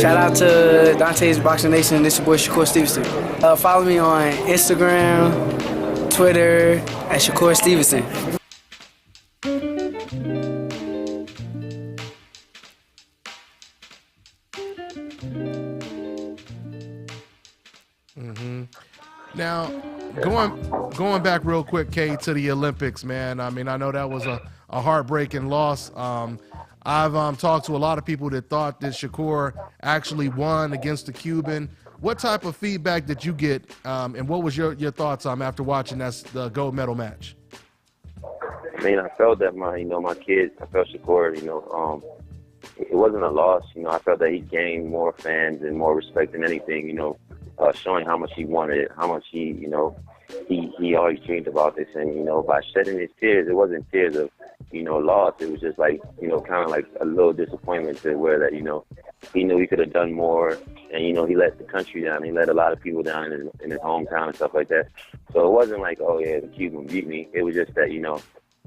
Shout out to Dante's Boxing Nation. This your boy Shakur Stevenson. Follow me on Instagram, Twitter at Shakur Stevenson. Now, going back real quick, K, to the Olympics, man. I mean, I know that was a heartbreaking loss. I've talked to a lot of people that thought that Shakur actually won against the Cuban. What type of feedback did you get, and what was your thoughts after watching the gold medal match? I mean, I felt that my kids, I felt Shakur, it wasn't a loss. I felt that he gained more fans and more respect than anything, showing how much he wanted it, how much he always dreamed about this. And, by shedding his tears, it wasn't tears of, loss. It was just like, kind of like a little disappointment to where that, he knew he could have done more. And, he let the country down. He let a lot of people down in his hometown and stuff like that. So it wasn't like, oh, yeah, the Cuban beat me. It was just that,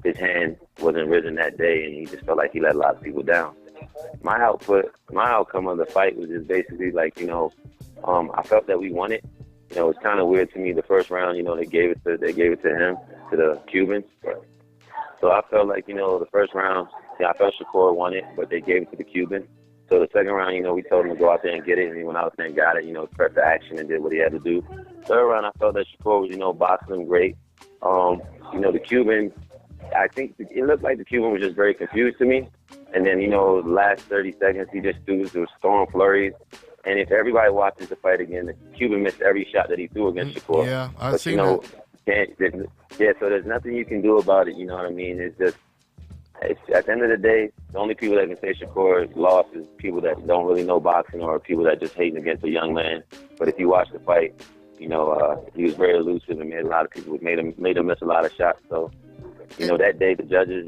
his hand wasn't risen that day, and he just felt like he let a lot of people down. My outcome of the fight was just basically like, I felt that we won it. It's kind of weird to me. The first round, they gave it to him, to the Cubans. So I felt like, the first round, I felt Shakur won it, but they gave it to the Cubans. So the second round, we told him to go out there and get it, and he went out there and got it, pressed the action and did what he had to do. Third round, I felt that Shakur was, boxing him great. The Cuban, I think it looked like the Cuban was just very confused to me. And then, the last 30 seconds, he just threw throwing flurries. And if everybody watches the fight again, the Cuban missed every shot that he threw against Shakur. Yeah, I've seen that. So there's nothing you can do about it, you know what I mean? It's at the end of the day, the only people that can say Shakur lost is people that don't really know boxing or people that just hating against a young man. But if you watch the fight, he was very elusive and made a lot of people, made him miss a lot of shots. So, that day the judges,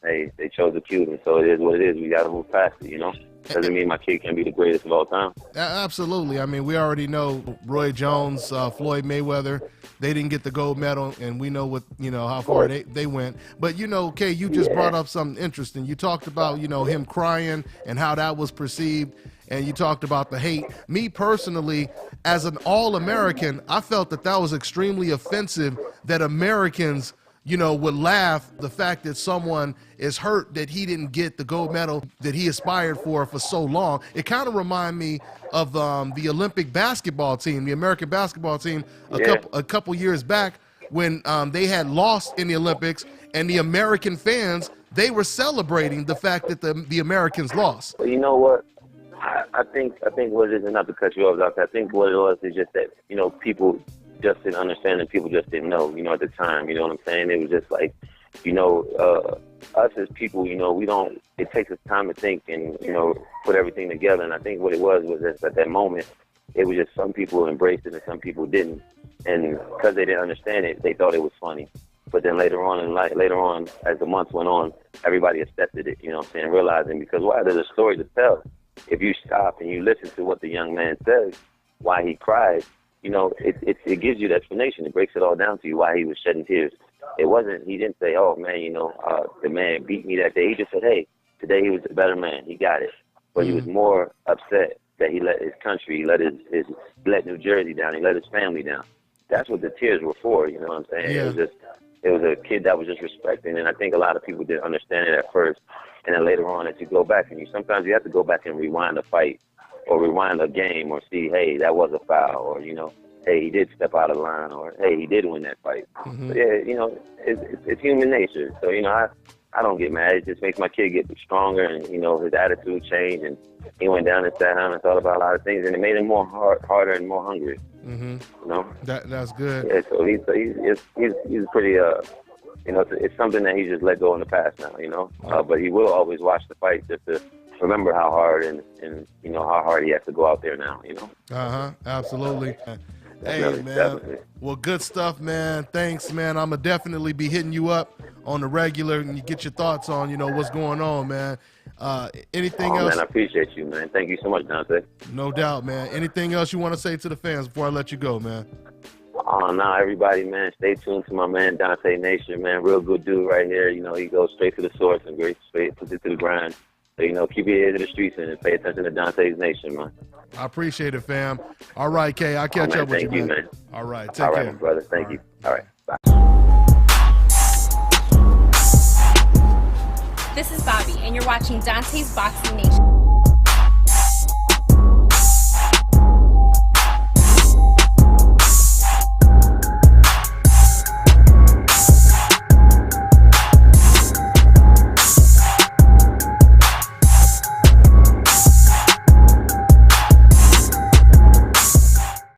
hey, they chose the Cuban. So it is what it is. We got to move past it, Doesn't mean my kid can be the greatest of all time. Absolutely. I mean, we already know Roy Jones, Floyd Mayweather, they didn't get the gold medal, and we know what how far they went. But Kay, you just brought up something interesting. You talked about him crying and how that was perceived, and you talked about the hate. Me personally, as an All-American, I felt that was extremely offensive that Americans would laugh the fact that someone is hurt that he didn't get the gold medal that he aspired for so long. It kind of reminded me of the Olympic basketball team, the American basketball team, a couple years back when they had lost in the Olympics, and the American fans, they were celebrating the fact that the Americans lost. Well, you know what? I think what it is, and not to cut you off, I think what it was is just that, people just didn't understand and people just didn't know, at the time, you know what I'm saying? It was just like, us as people, it takes us time to think and, put everything together. And I think what it was just at that moment, it was just some people embraced it and some people didn't. And because they didn't understand it, they thought it was funny. But then later on, as the months went on, everybody accepted it, realizing, because there's a story to tell. If you stop and you listen to what the young man says, why he cried, it gives you the explanation. It breaks it all down to you why he was shedding tears. He didn't say, oh, man, the man beat me that day. He just said, hey, today he was a better man. He got it. But he was more upset that he let his country, he let New Jersey down. He let his family down. That's what the tears were for, you know what I'm saying? Yeah. It was a kid that was just respecting. And I think a lot of people didn't understand it at first. And then later on, as you go back, and sometimes you have to go back and rewind a fight, or rewind a game, or see, hey, that was a foul, or, hey, he did step out of line, or, hey, he did win that fight. Mm-hmm. But yeah, it's human nature. So, I don't get mad. It just makes my kid get stronger, and, his attitude changed, and he went down and sat down and thought about a lot of things, and it made him more harder and more hungry. Mm-hmm. That's good. Yeah, so he's pretty, it's something that he just let go in the past now, but he will always watch the fight just to remember how hard and how hard he has to go out there now, Absolutely. Hey, man. Definitely. Well, good stuff, man. Thanks, man. I'm going to definitely be hitting you up on the regular and you get your thoughts on, what's going on, man. Anything else? Man, I appreciate you, man. Thank you so much, Dante. No doubt, man. Anything else you want to say to the fans before I let you go, man? Everybody, man, stay tuned to my man, Dante Nation, man. Real good dude right here. He goes straight to the source and straight puts it to the grind. So, you know, keep your ears to the streets and pay attention to Dante's Nation, man. I appreciate it, fam. All right, Kay, I'll catch up with you, Thank you, man. man. All right, take All right, care. my brother. Thank you. All right, bye. This is Bobby, and you're watching Dante's Boxing Nation.